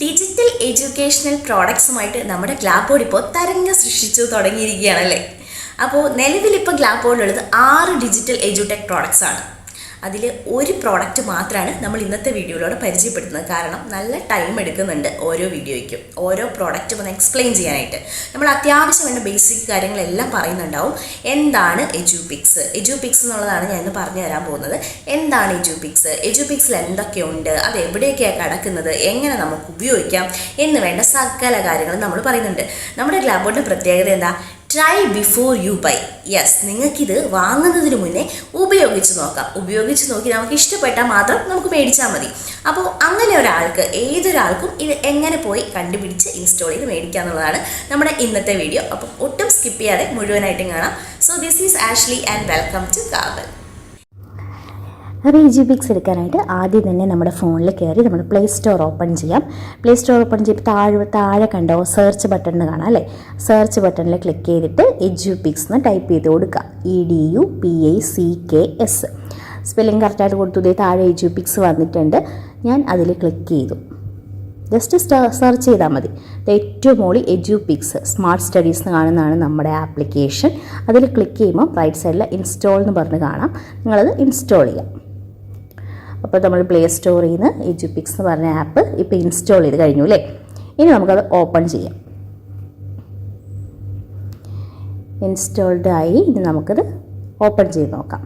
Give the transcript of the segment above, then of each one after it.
Digital educational പ്രോഡക്ട്സുമായിട്ട് നമ്മുടെ ഗ്ലാബോർഡ് ഇപ്പോൾ തരംഗം സൃഷ്ടിച്ചു തുടങ്ങിയിരിക്കുകയാണല്ലേ. അപ്പോൾ നിലവിലിപ്പോൾ ഗ്ലാബോർഡിലുള്ളത് 6 ഡിജിറ്റൽ എഡ്യൂടെക് പ്രോഡക്ട്സ് ആണ്. അതിൽ ഒരു പ്രോഡക്റ്റ് മാത്രമാണ് നമ്മൾ ഇന്നത്തെ വീഡിയോയിലൂടെ പരിചയപ്പെടുത്തുന്നത്. കാരണം നല്ല ടൈം എടുക്കുന്നുണ്ട് ഓരോ വീഡിയോയ്ക്കും, ഓരോ പ്രോഡക്റ്റും ഒന്ന് എക്സ്പ്ലെയിൻ ചെയ്യാനായിട്ട്. നമ്മൾ അത്യാവശ്യം വേണ്ട ബേസിക് കാര്യങ്ങളെല്ലാം പറയുന്നുണ്ടാവും. എന്താണ് എഡ്യൂപിക്സ് എന്നുള്ളതാണ് ഞാൻ ഇന്ന് പറഞ്ഞു തരാൻ പോകുന്നത്. എന്താണ് എഡ്യൂപിക്സിൽ എന്തൊക്കെയുണ്ട്, അത് എവിടെയൊക്കെയാണ് കിടക്കുന്നത്, എങ്ങനെ നമുക്ക് ഉപയോഗിക്കാം എന്ന് വേണ്ട സകല കാര്യങ്ങൾ നമ്മൾ പറയുന്നുണ്ട്. നമ്മുടെ ഗ്ലാബോർഡിൻ്റെ പ്രത്യേകത എന്താ? Try before you buy. Yes, നിങ്ങൾക്കിത് വാങ്ങുന്നതിന് മുന്നേ ഉപയോഗിച്ച് നോക്കാം. ഉപയോഗിച്ച് നോക്കി നമുക്ക് ഇഷ്ടപ്പെട്ടാൽ മാത്രം നമുക്ക് മേടിച്ചാൽ മതി. അപ്പോൾ അങ്ങനെ ഏതൊരാൾക്കും ഇത് എങ്ങനെ പോയി കണ്ടുപിടിച്ച് ഇൻസ്റ്റാൾ ചെയ്ത് മേടിക്കുക എന്നുള്ളതാണ് നമ്മുടെ ഇന്നത്തെ വീഡിയോ. അപ്പം ഒട്ടും സ്കിപ്പ് ചെയ്യാതെ മുഴുവനായിട്ടും കാണാം. So this is Ashley and welcome to Kaval. അപ്പോൾ എഡ്യൂപിക്സ് എടുക്കാനായിട്ട് ആദ്യം തന്നെ നമ്മുടെ ഫോണിൽ കയറി നമ്മൾ പ്ലേ സ്റ്റോർ ഓപ്പൺ ചെയ്യാം. പ്ലേ സ്റ്റോർ ഓപ്പൺ ചെയ്ത് താഴെ കണ്ടോ സെർച്ച് ബട്ടൺ കാണാം അല്ലേ. സെർച്ച് ബട്ടണിൽ ക്ലിക്ക് ചെയ്തിട്ട് എഡ്യൂപിക്സ് എന്ന് ടൈപ്പ് ചെയ്ത് കൊടുക്കുക. EDUPICKS സ്പെല്ലിംഗ് കറക്റ്റായിട്ട് കൊടുത്തു. ഇതേ താഴെ എഡ്യൂപിക്സ് വന്നിട്ടുണ്ട്. ഞാൻ അതിൽ ക്ലിക്ക് ചെയ്തു. ജസ്റ്റ് സെർച്ച് ചെയ്താൽ മതി. ഏറ്റവും മുകളിൽ എഡ്യൂപിക്സ് സ്മാർട്ട് സ്റ്റഡീസ് എന്ന് കാണുന്നതാണ് നമ്മുടെ ആപ്ലിക്കേഷൻ. അതിൽ ക്ലിക്ക് ചെയ്യുമ്പോൾ റൈറ്റ് സൈഡിൽ ഇൻസ്റ്റാൾ എന്ന് പറഞ്ഞ് കാണാം. നിങ്ങളത് ഇൻസ്റ്റാൾ ചെയ്യാം. അപ്പോൾ നമ്മൾ പ്ലേ സ്റ്റോറിൽ നിന്ന് എഡ്യൂപിക്സ് എന്ന് പറഞ്ഞ ആപ്പ് ഇപ്പോൾ ഇൻസ്റ്റാൾ ചെയ്ത് കഴിഞ്ഞു അല്ലേ. ഇനി നമുക്കത് ഓപ്പൺ ചെയ്യാം. ഇൻസ്റ്റാൾഡ് ആയി. ഇനി നമുക്കത് ഓപ്പൺ ചെയ്ത് നോക്കാം.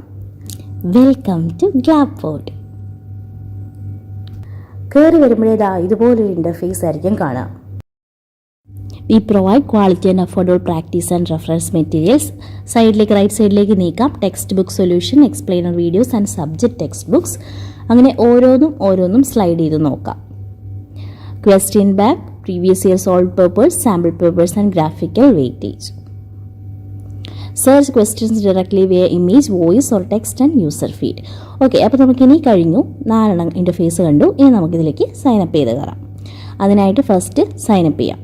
Welcome to Glaboard. കയറി വരുമ്പോഴേതാ ഇതുപോലൊരു ഇൻ്റർഫേസ് ആയിരിക്കും കാണാം. We provide quality and affordable practice and reference materials. Right സൈഡിലേക്ക് നീക്കാം. Textbook solution, explainer videos and subject textbooks. അങ്ങനെ ഓരോന്നും സ്ലൈഡ് ചെയ്ത് നോക്കാം. Question bank, previous year solve papers, sample papers and graphical weightage. Search questions directly via image, voice or text and user feed. Okay, അപ്പോൾ നമുക്കിനി കഴിഞ്ഞു. 4 interface കണ്ടു. ഇനി നമുക്കിതിലേക്ക് സൈനപ്പ് ചെയ്ത് കയറാം. അതിനായിട്ട് ഫസ്റ്റ് സൈനപ്പ് ചെയ്യാം.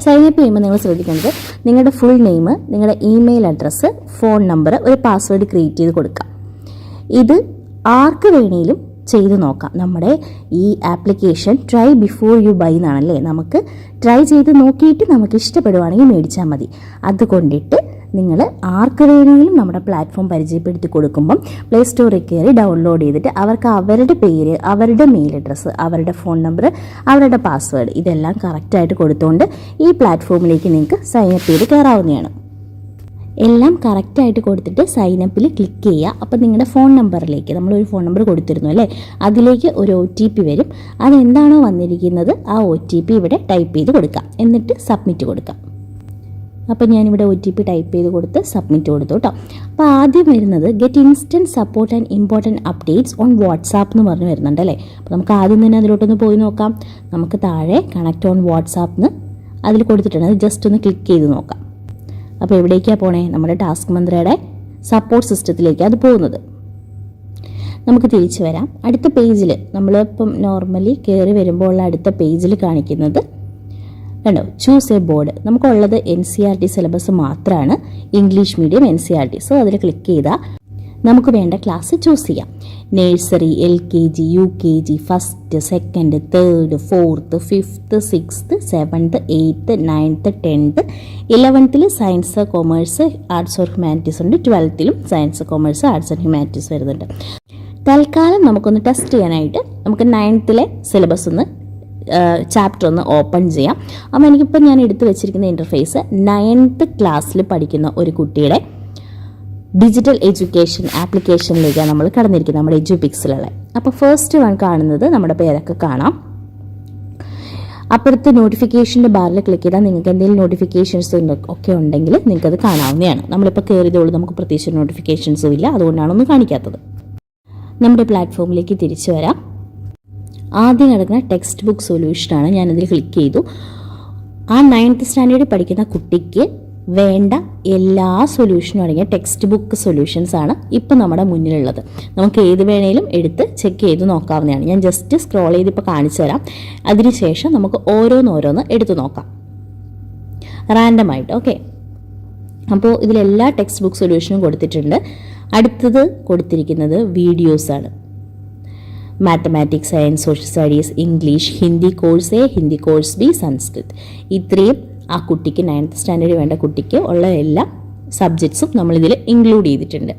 സൈനപ്പ് ചെയ്യുമ്പോൾ നിങ്ങൾ ശ്രദ്ധിക്കേണ്ടത് നിങ്ങളുടെ ഫുൾ നെയിം, നിങ്ങളുടെ ഇമെയിൽ അഡ്രസ്സ്, ഫോൺ നമ്പർ, ഒരു പാസ്വേഡ് ക്രിയേറ്റ് ചെയ്ത് കൊടുക്കാം. ഇത് ആർക്ക് വേണമെങ്കിലും ചെയ്ത് നോക്കാം. നമ്മുടെ ഈ application try before you buy എന്നാണല്ലേ. നമുക്ക് ട്രൈ ചെയ്ത് നോക്കിയിട്ട് നമുക്ക് ഇഷ്ടപ്പെടുവാണെങ്കിൽ മേടിച്ചാൽ മതി. അതുകൊണ്ടിട്ട് നിങ്ങൾ ആർക്ക് വേണമെങ്കിലും നമ്മുടെ പ്ലാറ്റ്ഫോം പരിചയപ്പെടുത്തി കൊടുക്കുമ്പം പ്ലേ സ്റ്റോറിൽ കയറി ഡൗൺലോഡ് ചെയ്തിട്ട് അവർക്ക് അവരുടെ പേര്, അവരുടെ മെയിൽ അഡ്രസ്സ്, അവരുടെ ഫോൺ നമ്പർ, അവരുടെ പാസ്വേഡ് ഇതെല്ലാം കറക്റ്റായിട്ട് കൊടുത്തുകൊണ്ട് ഈ പ്ലാറ്റ്ഫോമിലേക്ക് നിങ്ങൾക്ക് സൈനപ്പ് ചെയ്ത് കയറാവുന്നതാണ്. എല്ലാം കറക്റ്റായിട്ട് കൊടുത്തിട്ട് സൈനപ്പിൽ ക്ലിക്ക് ചെയ്യുക. അപ്പോൾ നിങ്ങളുടെ ഫോൺ നമ്പറിലേക്ക്, നമ്മളൊരു ഫോൺ നമ്പർ കൊടുത്തിരുന്നു അല്ലേ, അതിലേക്ക് ഒരു OTP വരും. അതെന്താണോ വന്നിരിക്കുന്നത് ആ OTP ഇവിടെ ടൈപ്പ് ചെയ്ത് കൊടുക്കാം. എന്നിട്ട് സബ്മിറ്റ് കൊടുക്കാം. അപ്പോൾ ഞാനിവിടെ OTP ടൈപ്പ് ചെയ്ത് കൊടുത്ത് സബ്മിറ്റ് കൊടുത്തു കേട്ടോ. അപ്പോൾ ആദ്യം വരുന്നത് get instant support and important updates on WhatsApp എന്ന് പറഞ്ഞ് വരുന്നുണ്ട് അല്ലേ. അപ്പോൾ നമുക്ക് ആദ്യം തന്നെ അതിലോട്ടൊന്ന് പോയി നോക്കാം. നമുക്ക് താഴെ കണക്ട് ഓൺ വാട്സാപ്പ് എന്ന് അതിൽ കൊടുത്തിട്ടുണ്ട്. അത് ജസ്റ്റ് ഒന്ന് ക്ലിക്ക് ചെയ്ത് നോക്കാം. അപ്പോൾ എവിടേക്കാണ് പോണേ? നമ്മുടെ ടാസ്ക് മന്ത്രയുടെ സപ്പോർട്ട് സിസ്റ്റത്തിലേക്കാണ് അത് പോകുന്നത്. നമുക്ക് തിരിച്ചു വരാം. അടുത്ത പേജിൽ നമ്മളിപ്പം നോർമലി കയറി വരുമ്പോൾ ഉള്ള അടുത്ത പേജിൽ കാണിക്കുന്നത് കണ്ടോ, ചൂസ് എ ബോർഡ്. നമുക്കുള്ളത് NCERT സിലബസ് മാത്രമാണ്, ഇംഗ്ലീഷ് മീഡിയം NCERT. സോ അതിൽ ക്ലിക്ക് ചെയ്താൽ നമുക്ക് വേണ്ട ക്ലാസ് ചൂസ് ചെയ്യാം. Nursery, LKG, UKG, 1st, 2nd, 3rd, 4th, 5th, 6th, 7th, 8th, 9th, 10th, 11th science, commerce, arts or humanities ഉണ്ട്. 12th science, commerce, arts and humanities വരുന്നുണ്ട്. തൽക്കാലം നമുക്കൊന്ന് test ചെയ്യാനായിട്ട് നമുക്ക് 9th സിലബസ് ഒന്ന് ചാപ്റ്റർ ഒന്ന് open ചെയ്യാം. അപ്പോൾ എനിക്കിപ്പോൾ ഞാൻ എടുത്തു വെച്ചിരിക്കുന്ന ഇൻ്റർഫേസ് 9th ക്ലാസ്സിൽ പഠിക്കുന്ന ഒരു കുട്ടിയുടെ ഡിജിറ്റൽ എഡ്യൂക്കേഷൻ ആപ്ലിക്കേഷനിലേക്കാണ് നമ്മൾ കടന്നിരിക്കുന്നത്, നമ്മുടെ എഡ്യൂപിക്സിലുള്ള. അപ്പോൾ ഫസ്റ്റ് വൺ കാണുന്നത് നമ്മുടെ പേരൊക്കെ കാണാം. അപ്പുറത്ത് നോട്ടിഫിക്കേഷൻ്റെ ബാറിൽ ക്ലിക്ക് ചെയ്താൽ നിങ്ങൾക്ക് എന്തെങ്കിലും നോട്ടിഫിക്കേഷൻസ് ഒക്കെ ഉണ്ടെങ്കിൽ നിങ്ങൾക്കത് കാണാവുന്നതാണ്. നമ്മളിപ്പോൾ കയറിയതോളൂ, നമുക്ക് പ്രത്യേകിച്ച് നോട്ടിഫിക്കേഷൻസും ഇല്ല, അതുകൊണ്ടാണ് ഒന്നും കാണിക്കാത്തത്. നമ്മുടെ പ്ലാറ്റ്ഫോമിലേക്ക് തിരിച്ചു വരാം. ആദ്യം കിടക്കുന്ന ടെക്സ്റ്റ് ബുക്ക് സൊല്യൂഷനാണ്. ഞാനതിൽ ക്ലിക്ക് ചെയ്തു. ആ 9th സ്റ്റാൻഡേർഡിൽ പഠിക്കുന്ന കുട്ടിക്ക് വേണ്ട എല്ലാ സൊല്യൂഷനും അടങ്ങിയ ടെക്സ്റ്റ് ബുക്ക് സൊല്യൂഷൻസ് ആണ് ഇപ്പം നമ്മുടെ മുന്നിലുള്ളത്. നമുക്ക് ഏത് വേണേലും എടുത്ത് ചെക്ക് ചെയ്ത് നോക്കാവുന്നതാണ്. ഞാൻ ജസ്റ്റ് സ്ക്രോൾ ചെയ്ത് ഇപ്പോൾ കാണിച്ചു തരാം. അതിനുശേഷം നമുക്ക് ഓരോന്നോരോന്ന് എടുത്ത് നോക്കാം റാൻഡമായിട്ട്. ഓക്കെ, അപ്പോൾ ഇതിലെല്ലാ ടെക്സ്റ്റ് ബുക്ക് സൊല്യൂഷനും കൊടുത്തിട്ടുണ്ട്. അടുത്തത് കൊടുത്തിരിക്കുന്നത് വീഡിയോസാണ്. Mathematics, science, social studies, English, Hindi course A, Hindi course B, Sanskrit. ഇത്രയും ആ കുട്ടിക്ക് 9th സ്റ്റാൻഡേർഡിൽ വേണ്ട കുട്ടിക്ക് ഉള്ള എല്ലാ സബ്ജക്ട്സും നമ്മളിതിൽ ഇൻക്ലൂഡ് ചെയ്തിട്ടുണ്ട്.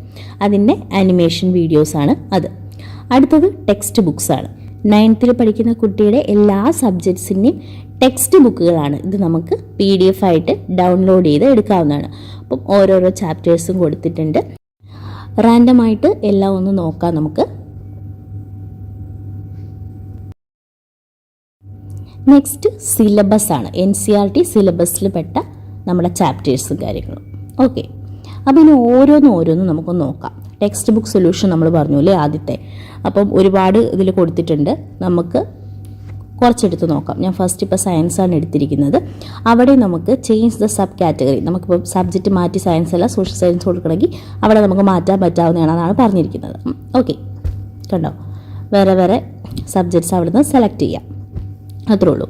അതിൻ്റെ ആനിമേഷൻ വീഡിയോസാണ് അത്. അടുത്തത് ടെക്സ്റ്റ് ബുക്സാണ്. 9th പഠിക്കുന്ന കുട്ടിയുടെ എല്ലാ സബ്ജക്ട്സിൻ്റെയും ടെക്സ്റ്റ് ബുക്കുകളാണ് ഇത്. നമുക്ക് PDF ആയിട്ട് ഡൗൺലോഡ് ചെയ്ത് എടുക്കാവുന്നതാണ്. അപ്പം ഓരോരോ ചാപ്റ്റേഴ്സും കൊടുത്തിട്ടുണ്ട്. റാൻഡമായിട്ട് എല്ലാം ഒന്ന് നോക്കാം നമുക്ക്. നെക്സ്റ്റ് സിലബസ് ആണ്. NCERT സിലബസിൽ പെട്ട നമ്മുടെ ചാപ്റ്റേഴ്സും കാര്യങ്ങളും. ഓക്കെ, അപ്പോൾ ഇനി ഓരോന്നും നമുക്കൊന്ന് നോക്കാം. ടെക്സ്റ്റ് ബുക്ക് സൊല്യൂഷൻ നമ്മൾ പറഞ്ഞു അല്ലേ ആദ്യത്തെ. അപ്പം ഒരുപാട് ഇതിൽ കൊടുത്തിട്ടുണ്ട്. നമുക്ക് കുറച്ചെടുത്ത് നോക്കാം. ഞാൻ ഫസ്റ്റ് ഇപ്പോൾ സയൻസാണ് എടുത്തിരിക്കുന്നത്. അവിടെ നമുക്ക് ചേഞ്ച് ദ സബ് കാറ്റഗറി, നമുക്കിപ്പോൾ സബ്ജക്റ്റ് മാറ്റി സയൻസ് അല്ല സോഷ്യൽ സയൻസ് കൊടുക്കണമെങ്കിൽ അവിടെ നമുക്ക് മാറ്റാൻ പറ്റാവുന്നതാണ്, അതാണ് പറഞ്ഞിരിക്കുന്നത്. ഓക്കെ, കണ്ടോ, വേറെ വേറെ സബ്ജക്ട്സ് അവിടെ നിന്ന് സെലക്ട് ചെയ്യാം, അത്രേ ഉള്ളൂ.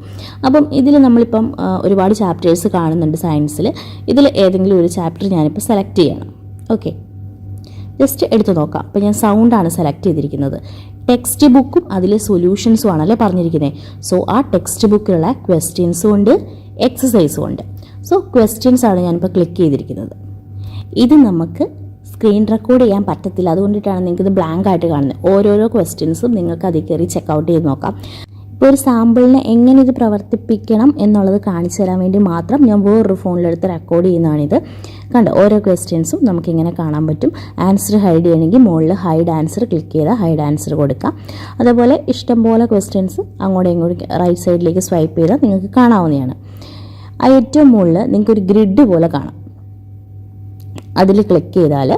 അപ്പം ഇതിൽ നമ്മളിപ്പം ഒരുപാട് ചാപ്റ്റേഴ്സ് കാണുന്നുണ്ട് സയൻസിൽ. ഇതിൽ ഏതെങ്കിലും ഒരു ചാപ്റ്റർ ഞാനിപ്പോൾ സെലക്ട് ചെയ്യണം. ഓക്കെ, ജസ്റ്റ് എടുത്ത് നോക്കാം. അപ്പോൾ ഞാൻ സൗണ്ടാണ് സെലക്ട് ചെയ്തിരിക്കുന്നത്. ടെക്സ്റ്റ് ബുക്കും അതിലെ സൊല്യൂഷൻസും ആണല്ലേ പറഞ്ഞിരിക്കുന്നത്. സോ ആ ടെക്സ്റ്റ് ബുക്കിലുള്ള ക്വസ്റ്റ്യൻസും ഉണ്ട്, എക്സസൈസും ഉണ്ട്. സോ ക്വസ്റ്റ്യൻസ് ആണ് ഞാനിപ്പോൾ ക്ലിക്ക് ചെയ്തിരിക്കുന്നത്. ഇത് നമുക്ക് സ്ക്രീൻ റെക്കോർഡ് ചെയ്യാൻ പറ്റത്തില്ല, അതുകൊണ്ടിട്ടാണ് നിങ്ങൾക്കിത് ബ്ലാങ്ക് ആയിട്ട് കാണുന്നത്. ഓരോരോ ക്വസ്റ്റ്യൻസും നിങ്ങൾക്ക് അതിൽ കയറി ചെക്കൗട്ട് ചെയ്ത് നോക്കാം. ഇപ്പോൾ ഒരു സാമ്പിളിന് എങ്ങനെ ഇത് പ്രവർത്തിപ്പിക്കണം എന്നുള്ളത് കാണിച്ചു തരാൻ വേണ്ടി മാത്രം ഞാൻ വേറൊരു ഫോണിലെടുത്ത് റെക്കോർഡ് ചെയ്യുന്നതാണിത്. കണ്ടോ, ഓരോ ക്വസ്റ്റ്യൻസും നമുക്കിങ്ങനെ കാണാൻ പറ്റും. ആൻസർ ഹൈഡ് ചെയ്യണമെങ്കിൽ മുകളിൽ ഹൈഡ് ആൻസർ ക്ലിക്ക് ചെയ്താൽ ഹൈഡ് ആൻസർ കൊടുക്കാം. അതേപോലെ ഇഷ്ടംപോലെ ക്വസ്റ്റ്യൻസ് അങ്ങോട്ടും ഇങ്ങോട്ടും റൈറ്റ് സൈഡിലേക്ക് സ്വൈപ്പ് ചെയ്താൽ നിങ്ങൾക്ക് കാണാവുന്നതാണ്. ആ ഏറ്റവും മുകളിൽ നിങ്ങൾക്കൊരു ഗ്രിഡ് പോലെ കാണാം. അതിൽ ക്ലിക്ക് ചെയ്താൽ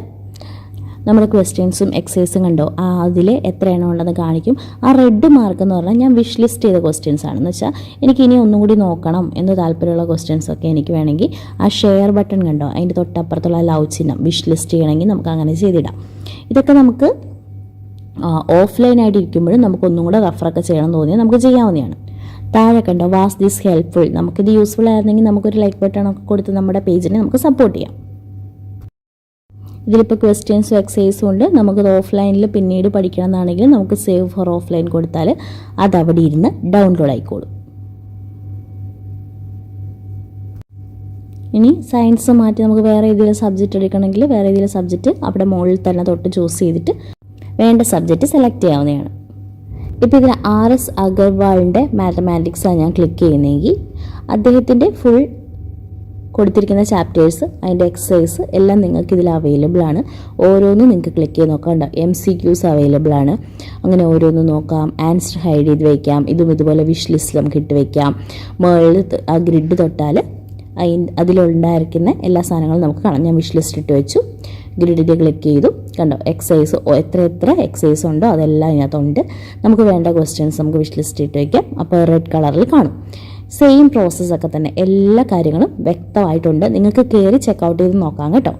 നമ്മുടെ ക്വസ്റ്റ്യൻസും എക്സസൈസും കണ്ടോ, അതിൽ എത്ര എണ്ണം ഉണ്ടെന്ന് കാണിക്കും. ആ റെഡ് മാർക്ക് എന്ന് പറഞ്ഞാൽ ഞാൻ വിഷ് ലിസ്റ്റ് ചെയ്ത ക്വസ്റ്റ്യൻസ് ആണെന്ന് വെച്ചാൽ എനിക്ക് ഇനി ഒന്നും കൂടി നോക്കണം എന്ന് താല്പര്യമുള്ള ക്വസ്റ്റ്യൻസൊക്കെ എനിക്ക് വേണമെങ്കിൽ ആ ഷെയർ ബട്ടൺ കണ്ടോ, അതിൻ്റെ തൊട്ടപ്പുറത്തുള്ള ലവ് ചിഹ്നം വിഷ് ലിസ്റ്റ് ചെയ്യണമെങ്കിൽ നമുക്ക് അങ്ങനെ ചെയ്തിടാം. ഇതൊക്കെ നമുക്ക് ഓഫ്ലൈനായിട്ട് ഇരിക്കുമ്പോഴും നമുക്കൊന്നും കൂടെ റെഫറൊക്കെ ചെയ്യണം തോന്നിയാൽ നമുക്ക് ചെയ്യാവുന്നതാണ്. താഴെ കണ്ടോ, വാസ് ദിസ് ഹെൽപ്ഫുൾ. നമുക്കിത് യൂസ്ഫുൾ ആയിരുന്നെങ്കിൽ നമുക്കൊരു ലൈക്ക് ബട്ടണൊക്കെ കൊടുത്ത് നമ്മുടെ പേജിനെ നമുക്ക് സപ്പോർട്ട് ചെയ്യാം. ഇതിലിപ്പോൾ ക്വസ്റ്റ്യൻസും എക്സസൈസും ഉണ്ട്. നമുക്കത് ഓഫ്ലൈനിൽ പിന്നീട് പഠിക്കണം എന്നാണെങ്കിൽ നമുക്ക് സേവ് ഫോർ ഓഫ്ലൈൻ കൊടുത്താൽ അത് അവിടെ ഇരുന്ന് ഡൗൺലോഡ് ആയിക്കോളും. ഇനി സയൻസ് മാറ്റി നമുക്ക് വേറെ ഏതെങ്കിലും സബ്ജക്റ്റ് എടുക്കണമെങ്കിൽ വേറെ ഏതെങ്കിലും സബ്ജക്റ്റ് അവിടെ മുകളിൽ തന്നെ തൊട്ട് ചൂസ് ചെയ്തിട്ട് വേണ്ട സബ്ജക്റ്റ് സെലക്ട് ചെയ്യാവുന്നതാണ്. ഇപ്പോൾ ഇതിൽ RS അഗർവാളിൻ്റെ മാത്തമാറ്റിക്സാണ് ഞാൻ ക്ലിക്ക് ചെയ്യുന്നതെങ്കിൽ അദ്ദേഹത്തിൻ്റെ ഫുൾ കൊടുത്തിരിക്കുന്ന ചാപ്റ്റേഴ്സ്, അതിൻ്റെ എക്സസൈസ് എല്ലാം നിങ്ങൾക്ക് ഇതിൽ അവൈലബിൾ ആണ്. ഓരോന്നും നിങ്ങൾക്ക് ക്ലിക്ക് ചെയ്ത് നോക്കാം. MCQs അവൈലബിൾ ആണ്. അങ്ങനെ ഓരോന്നും നോക്കാം. ആൻസർ ഹൈഡ് ചെയ്ത് വയ്ക്കാം. ഇതുപോലെ വിഷ് ലിസ്റ്റ് നമുക്ക് ഇട്ട് വയ്ക്കാം. മുകളിൽ ആ ഗ്രിഡ് തൊട്ടാൽ അതിലുണ്ടായിരിക്കുന്ന എല്ലാ സാധനങ്ങളും നമുക്ക് കാണാം. ഞാൻ വിഷ് ലിസ്റ്റ് ഇട്ട് വെച്ചു, ഗ്രിഡിൽ ക്ലിക്ക് ചെയ്തു. കണ്ടോ, എക്സസൈസ് എത്ര എക്സസൈസ് ഉണ്ടോ അതെല്ലാം ഇതിനകത്തുണ്ട്. നമുക്ക് വേണ്ട ക്വസ്റ്റ്യൻസ് നമുക്ക് വിഷ് ലിസ്റ്റ് ഇട്ട് വയ്ക്കാം. അപ്പോൾ റെഡ് കളറിൽ കാണും. സെയിം പ്രോസസ്സൊക്കെ തന്നെ, എല്ലാ കാര്യങ്ങളും വ്യക്തമായിട്ടുണ്ട്. നിങ്ങൾക്ക് കയറി ചെക്കൗട്ട് ചെയ്ത് നോക്കാം കേട്ടോ.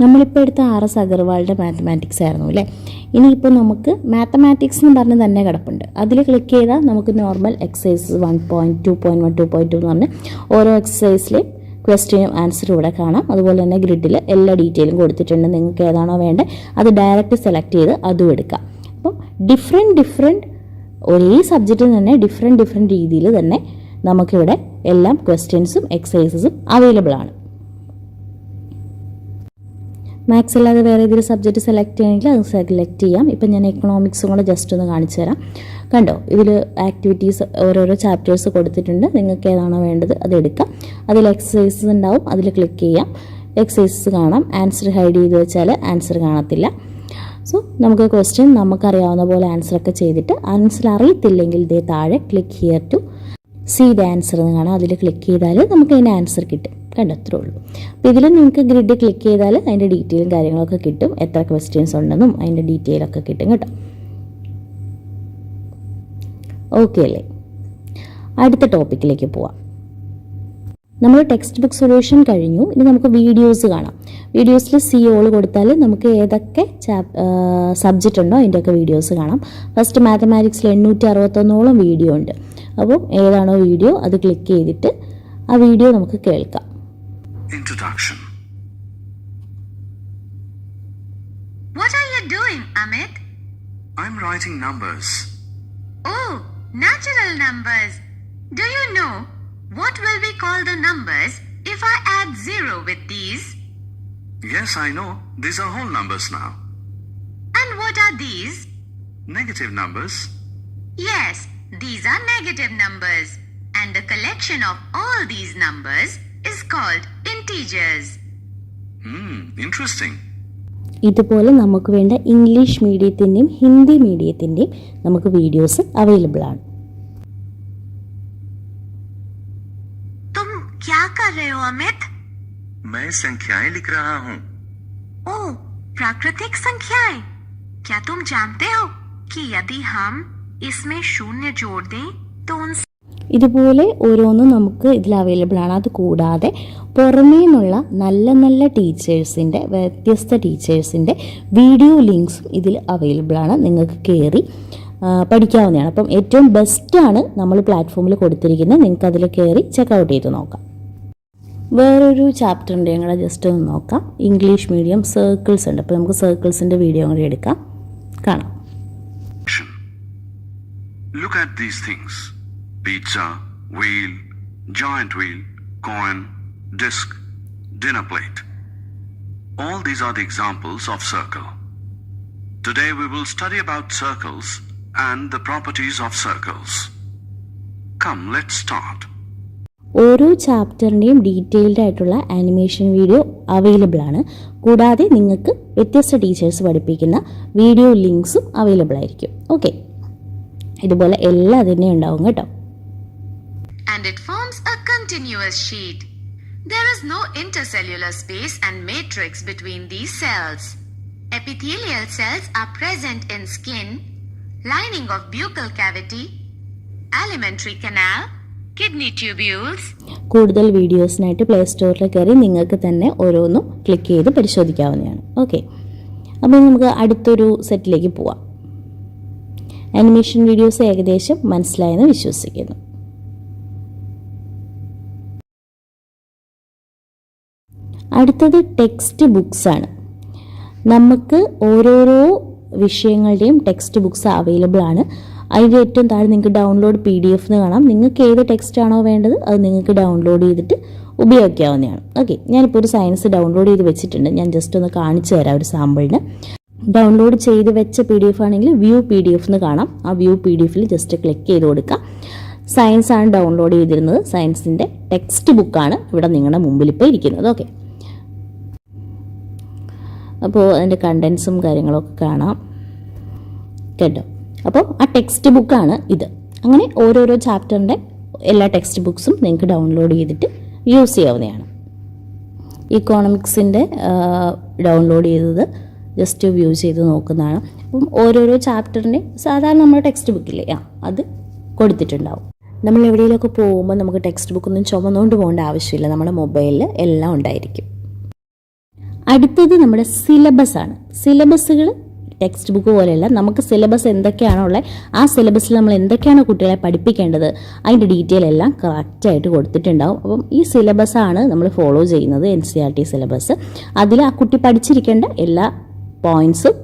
നമ്മളിപ്പോൾ എടുത്ത RS അഗർവാളിൻ്റെ മാത്തമാറ്റിക്സ് ആയിരുന്നു അല്ലേ. ഇനിയിപ്പോൾ നമുക്ക് മാത്തമാറ്റിക്സ് എന്ന് പറഞ്ഞ് തന്നെ കിടപ്പുണ്ട്. അതിൽ ക്ലിക്ക് ചെയ്താൽ നമുക്ക് നോർമൽ എക്സസൈസ് 1.2, 2.1, 2.2 എന്ന് പറഞ്ഞ് ഓരോ എക്സസൈസിലെയും ക്വസ്റ്റ്യനും ആൻസറും ഇവിടെ കാണാം. അതുപോലെ തന്നെ ഗ്രിഡിൽ എല്ലാ ഡീറ്റെയിലും കൊടുത്തിട്ടുണ്ട്. നിങ്ങൾക്ക് ഏതാണോ വേണ്ടത് അത് ഡയറക്റ്റ് സെലക്ട് ചെയ്ത് അതും എടുക്കാം. അപ്പം ഡിഫറെൻറ്റ് ഒരേ സബ്ജക്റ്റിൽ തന്നെ ഡിഫറെൻറ്റ് രീതിയിൽ തന്നെ നമുക്കിവിടെ എല്ലാം ക്വസ്റ്റ്യൻസും എക്സസൈസസും അവൈലബിൾ ആണ്. മാത്സ് അല്ലാതെ വേറെ ഏതൊരു സബ്ജക്റ്റ് സെലക്ട് ചെയ്യണമെങ്കിൽ അത് സെലക്ട് ചെയ്യാം. ഇപ്പം ഞാൻ എക്കണോമിക്സും കൂടെ ജസ്റ്റ് ഒന്ന് കാണിച്ചു തരാം. കണ്ടോ, ഇതിൽ ആക്ടിവിറ്റീസ് ഓരോരോ ചാപ്റ്റേഴ്സ് കൊടുത്തിട്ടുണ്ട്. നിങ്ങൾക്ക് ഏതാണോ വേണ്ടത് അത് എടുക്കാം. അതിൽ എക്സസൈസസ് ഉണ്ടാവും, അതിൽ ക്ലിക്ക് ചെയ്യാം. എക്സസൈസസ് കാണാം. ആൻസർ ഹൈഡ് ചെയ്ത് വെച്ചാൽ ആൻസർ കാണത്തില്ല. സോ നമുക്ക് ക്വസ്റ്റ്യൻ നമുക്കറിയാവുന്ന പോലെ ആൻസറൊക്കെ ചെയ്തിട്ട് ആൻസർ അറിയത്തില്ലെങ്കിൽ ഇതേ താഴെ click here to see the answer എന്ന് കാണാം. അതിൽ ക്ലിക്ക് ചെയ്താൽ നമുക്ക് അതിൻ്റെ ആൻസർ കിട്ടും. കണ്ടത്രേ ഉള്ളൂ. അപ്പോൾ ഇതിൽ നിങ്ങൾക്ക് ഗ്രിഡ് ക്ലിക്ക് ചെയ്താൽ അതിൻ്റെ ഡീറ്റെയിലും കാര്യങ്ങളൊക്കെ കിട്ടും. എത്ര ക്വസ്റ്റ്യൻസ് ഉണ്ടെന്നും അതിൻ്റെ ഡീറ്റെയിലൊക്കെ കിട്ടും കേട്ടോ. ഓക്കെ അല്ലേ, അടുത്ത ടോപ്പിക്കിലേക്ക് പോവാം. നമ്മൾ ടെക്സ്റ്റ് ബുക്ക് സൊല്യൂഷൻ കഴിഞ്ഞു. ഇനി നമുക്ക് വീഡിയോസ് കാണാം. വീഡിയോസിൽ CO കൊടുത്താൽ നമുക്ക് ഏതൊക്കെ സബ്ജക്റ്റ് ഉണ്ടോ അതിൻ്റെയൊക്കെ വീഡിയോസ് കാണാം. ഫസ്റ്റ് മാത്തമാറ്റിക്സിൽ 861 വീഡിയോ ഉണ്ട്. അപ്പോൾ ഏതാണോ വീഡിയോ അത് ക്ലിക്ക് ചെയ്തിട്ട് ആ വീഡിയോ നമുക്ക് കേൾക്കാം. Introduction. What are you doing, Amit? I'm writing numbers. Oh, natural numbers. Do you know what will we call the numbers if I add 0 with these? Yes, I know. These are whole numbers now. And what are these? Negative numbers. Yes, these are negative numbers. And the collection of all these numbers is called integers. Interesting. ഇതുപോലെ നമുക്ക് വേണ്ട English മീഡിയത്തിൻ്റെയും Hindi മീഡിയത്തിൻ്റെയും നമുക്ക് videos available ആണ്. तुम क्या कर रहे हो अमित? मैं संख्याएं लिख रहा हूँ. ओह, प्राकृतिक संख्याएं. क्या तुम जानते हो कि यदि हम इसमें शून्य जोड़ दें तो उन ഇതുപോലെ ഓരോന്നും നമുക്ക് ഇതിൽ അവൈലബിൾ ആണ്. അത് കൂടാതെ പുറമേ നിന്നുള്ള നല്ല നല്ല ടീച്ചേഴ്സിൻ്റെ വ്യത്യസ്ത ടീച്ചേഴ്സിൻ്റെ വീഡിയോ ലിങ്ക്സും ഇതിൽ അവൈലബിൾ ആണ്. നിങ്ങൾക്ക് കയറി പഠിക്കാവുന്നതാണ്. അപ്പം ഏറ്റവും ബെസ്റ്റാണ് നമ്മൾ പ്ലാറ്റ്ഫോമിൽ കൊടുത്തിരിക്കുന്നത്. നിങ്ങൾക്ക് അതിൽ കയറി ചെക്കൗട്ട് ചെയ്ത് നോക്കാം. വേറൊരു ചാപ്റ്ററിൻ്റെ ഞങ്ങൾ ജസ്റ്റ് ഒന്ന് നോക്കാം. ഇംഗ്ലീഷ് മീഡിയം സർക്കിൾസ് ഉണ്ട്. അപ്പോൾ നമുക്ക് സർക്കിൾസിൻ്റെ വീഡിയോ കൂടി എടുക്കാം, കാണാം. Look at these things. Pizza, wheel, giant wheel, coin, disc, dinner plate. All these are the examples of circle. Today we will study about circles and the properties of circles. Come, let's start. ഓരോ ചാപ്റ്ററിൻ്റെയും detailed ആയിട്ടുള്ള animation video available ആണ്. കൂടാതെ നിങ്ങൾക്ക് വ്യത്യസ്ത teachers പഠിപ്പിക്കുന്ന video ലിങ്ക്സും available ആയിരിക്കും. Okay, ഇതുപോലെ എല്ലാം തന്നെ ഉണ്ടാവും കേട്ടോ. and it forms a continuous sheet. There is no intercellular space and matrix between these cells. Epithelial cells are present in skin, lining of buccal cavity, alimentary canal, kidney tubules. കൂടുതൽ വീഡിയോസിനായിട്ട് play സ്റ്റോറിൽ കയറി നിങ്ങൾക്ക് തന്നെ ഓരോന്നും click ചെയ്ത് പരിശോധിക്കാവുന്നതാണ്. Okay, അപ്പോൾ നമുക്ക് അടുത്തൊരു സെറ്റിലേക്ക് പോവാം. ആനിമേഷൻ വീഡിയോസ് ഏകദേശം മനസ്സിലായെന്ന് വിശ്വസിക്കുന്നു. അടുത്തത് ടെക്സ്റ്റ് ബുക്സ് ആണ്. നമുക്ക് ഓരോരോ വിഷയങ്ങളുടെയും ടെക്സ്റ്റ് ബുക്സ് അവൈലബിൾ ആണ്. അതിൻ്റെ ഏറ്റവും താഴെ നിങ്ങൾക്ക് ഡൗൺലോഡ് PDF എന്ന് കാണാം. നിങ്ങൾക്ക് ഏത് ടെക്സ്റ്റ് ആണോ വേണ്ടത് അത് നിങ്ങൾക്ക് ഡൗൺലോഡ് ചെയ്തിട്ട് ഉപയോഗിക്കാവുന്നതാണ്. ഓക്കെ, ഞാനിപ്പോൾ ഒരു സയൻസ് ഡൗൺലോഡ് ചെയ്ത് വെച്ചിട്ടുണ്ട്. ഞാൻ ജസ്റ്റ് ഒന്ന് കാണിച്ചു തരാം ഒരു സാമ്പിളിന്. ഡൗൺലോഡ് ചെയ്ത് വെച്ച PDF ആണെങ്കിൽ വ്യൂ PDF എന്ന് കാണാം. ആ വ്യൂ PDFൽ ജസ്റ്റ് ക്ലിക്ക് ചെയ്ത് കൊടുക്കാം. സയൻസ് ആണ് ഡൗൺലോഡ് ചെയ്തിരുന്നത്. സയൻസിൻ്റെ ടെക്സ്റ്റ് ബുക്കാണ് ഇവിടെ നിങ്ങളുടെ മുമ്പിൽ ഇപ്പോൾ ഇരിക്കുന്നത്. ഓക്കെ, അപ്പോൾ അതിൻ്റെ കണ്ടൻസും കാര്യങ്ങളൊക്കെ കാണാം കേട്ടോ. അപ്പോൾ ആ ടെക്സ്റ്റ് ബുക്കാണ് ഇത്. അങ്ങനെ ഓരോരോ ചാപ്റ്ററിൻ്റെ എല്ലാ ടെക്സ്റ്റ് ബുക്സും നിങ്ങൾക്ക് ഡൗൺലോഡ് ചെയ്തിട്ട് യൂസ് ചെയ്യാവുന്നതാണ്. ഇക്കോണമിക്സിൻ്റെ ഡൗൺലോഡ് ചെയ്തത് ജസ്റ്റ് വ്യൂ ചെയ്ത് നോക്കുന്നതാണ്. അപ്പം ഓരോരോ ചാപ്റ്ററിൻ്റെ സാധാരണ നമ്മുടെ ടെക്സ്റ്റ് ബുക്കില്ലേ അത് കൊടുത്തിട്ടുണ്ടാവും. നമ്മൾ എവിടെയെങ്കിലുമൊക്കെ പോകുമ്പോൾ നമുക്ക് ടെക്സ്റ്റ് ബുക്കൊന്നും ചുമന്നുകൊണ്ട് പോകേണ്ട ആവശ്യമില്ല. നമ്മുടെ മൊബൈലിൽ എല്ലാം ഉണ്ടായിരിക്കും. അടുത്തത് നമ്മുടെ സിലബസ് ആണ്. സിലബസുകൾ ടെക്സ്റ്റ് ബുക്ക് പോലെയല്ല. നമുക്ക് സിലബസ് എന്തൊക്കെയാണോ ഉള്ളത് ആ സിലബസിൽ നമ്മൾ എന്തൊക്കെയാണോ കുട്ടികളെ പഠിപ്പിക്കേണ്ടത് അതിൻ്റെ ഡീറ്റെയിൽ എല്ലാം കറക്റ്റായിട്ട് കൊടുത്തിട്ടുണ്ടാവും. അപ്പം ഈ സിലബസാണ് നമ്മൾ ഫോളോ ചെയ്യുന്നത്, NCERT സിലബസ്. അതിൽ ആ കുട്ടി പഠിച്ചിരിക്കേണ്ട എല്ലാ പോയിൻറ്സും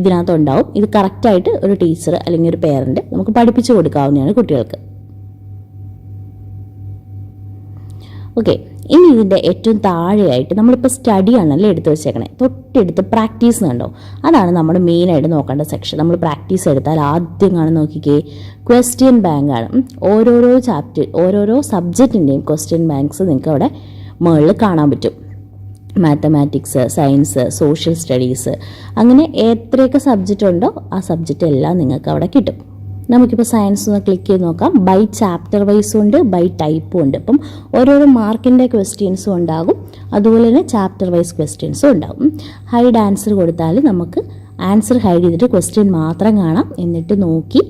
ഇതിനകത്തുണ്ടാവും. ഇത് കറക്റ്റായിട്ട് ഒരു ടീച്ചർ അല്ലെങ്കിൽ ഒരു പേരൻറ്റ് നമുക്ക് പഠിപ്പിച്ചു കൊടുക്കാവുന്നതാണ് കുട്ടികൾക്ക്. ഓക്കെ, ഇനി ഇതിൻ്റെ ഏറ്റവും താഴെയായിട്ട് നമ്മളിപ്പോൾ സ്റ്റഡി ആണല്ലോ എടുത്ത് വെച്ചേക്കണേ. തൊട്ടടുത്ത് പ്രാക്ടീസ് കണ്ടോ, അതാണ് നമ്മൾ മെയിനായിട്ട് നോക്കേണ്ട സെക്ഷൻ. നമ്മൾ പ്രാക്ടീസ് എടുത്താൽ ആദ്യം കാണുന്ന നോക്കിക്കേ ക്വസ്റ്റ്യൻ ബാങ്ക് ആണ്. ഓരോരോ സബ്ജക്റ്റിൻ്റെയും ക്വസ്റ്റ്യൻ ബാങ്ക്സ് നിങ്ങൾക്ക് അവിടെ മുകളിൽ കാണാൻ പറ്റും. മാത്തമാറ്റിക്സ്, സയൻസ്, സോഷ്യൽ സ്റ്റഡീസ്, അങ്ങനെ എത്രയൊക്കെ സബ്ജക്റ്റ് ഉണ്ടോ ആ സബ്ജക്റ്റ് എല്ലാം നിങ്ങൾക്ക് അവിടെ കിട്ടും. നമുക്കിപ്പോൾ സയൻസ് ഒന്ന് ക്ലിക്ക് ചെയ്ത് നോക്കാം. ബൈ ചാപ്റ്റർ വൈസും ഉണ്ട്, ബൈ ടൈപ്പും ഉണ്ട്. അപ്പം ഓരോരോ മാർക്കിൻ്റെ ക്വസ്റ്റ്യൻസും ഉണ്ടാകും, അതുപോലെ തന്നെ ചാപ്റ്റർ വൈസ് ക്വസ്റ്റ്യൻസും ഉണ്ടാകും. ഹൈഡ് ആൻസർ കൊടുത്താൽ നമുക്ക് ആൻസർ ഹൈഡ് ചെയ്തിട്ട് ക്വസ്റ്റ്യൻ മാത്രം കാണാം. എന്നിട്ട് നോക്കി